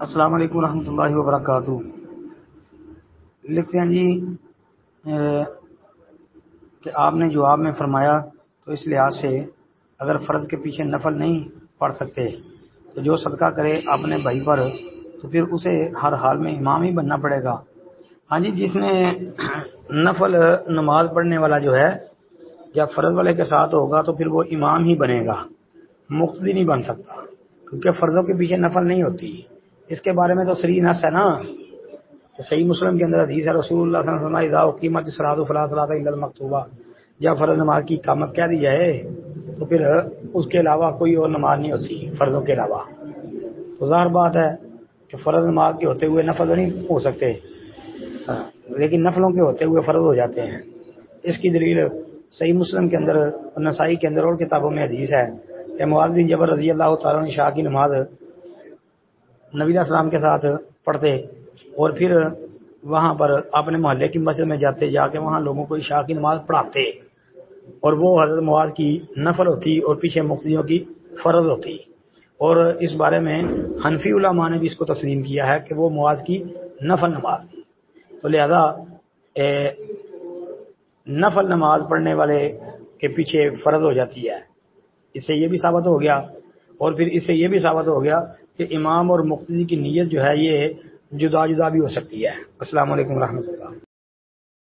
السلام علیکم ورحمۃ اللہ وبرکاتہ۔ لکھتے ہیں جی کہ آپ نے جواب میں فرمایا تو اس لحاظ سے اگر فرض کے پیچھے نفل نہیں پڑھ سکتے تو جو صدقہ کرے اپنے بھائی پر تو پھر اسے ہر حال میں امام ہی بننا پڑے گا۔ ہاں جی، جس نے نفل نماز پڑھنے والا جو ہے جب فرض والے کے ساتھ ہوگا تو پھر وہ امام ہی بنے گا، مقتدی نہیں بن سکتا، کیونکہ فرضوں کے پیچھے نفل نہیں ہوتی۔ اس کے بارے میں تو صریح نص ہے نا، کہ صحیح مسلم کے اندر حدیث ہے، رسول اللہ صلی اللہ علیہ وسلم اذا اقیمت الصلاۃ فلا صلاۃ الا المکتوبہ، جب فرض نماز کی اقامت کہہ دی جائے تو پھر اس کے علاوہ کوئی اور نماز نہیں ہوتی فرضوں کے علاوہ۔ تو ظاہر بات ہے کہ فرض نماز کے ہوتے ہوئے نفل نہیں ہو سکتے، لیکن نفلوں کے ہوتے ہوئے فرض ہو جاتے ہیں۔ اس کی دلیل صحیح مسلم کے اندر اور نسائی کے اندر اور کتابوں میں حدیث ہے کہ معاذ بن جبل رضی اللہ تعالیٰ عنہ عشاء کی نماز نبی علیہ السلام کے ساتھ پڑھتے اور پھر وہاں پر اپنے محلے کی مسجد میں جاتے، جا کے وہاں لوگوں کو عشاء کی نماز پڑھاتے، اور وہ حضرت معاذ کی نفل ہوتی اور پیچھے مقتدیوں کی فرض ہوتی۔ اور اس بارے میں حنفی علماء نے بھی اس کو تسلیم کیا ہے کہ وہ معاذ کی نفل نماز تھی۔ تو لہذا نفل نماز پڑھنے والے کے پیچھے فرض ہو جاتی ہے، اس سے یہ بھی ثابت ہو گیا، اور پھر اس سے یہ بھی ثابت ہو گیا کہ امام اور مقتدی کی نیت جو ہے یہ جدا جدا بھی ہو سکتی ہے۔ السلام علیکم ورحمۃ اللہ۔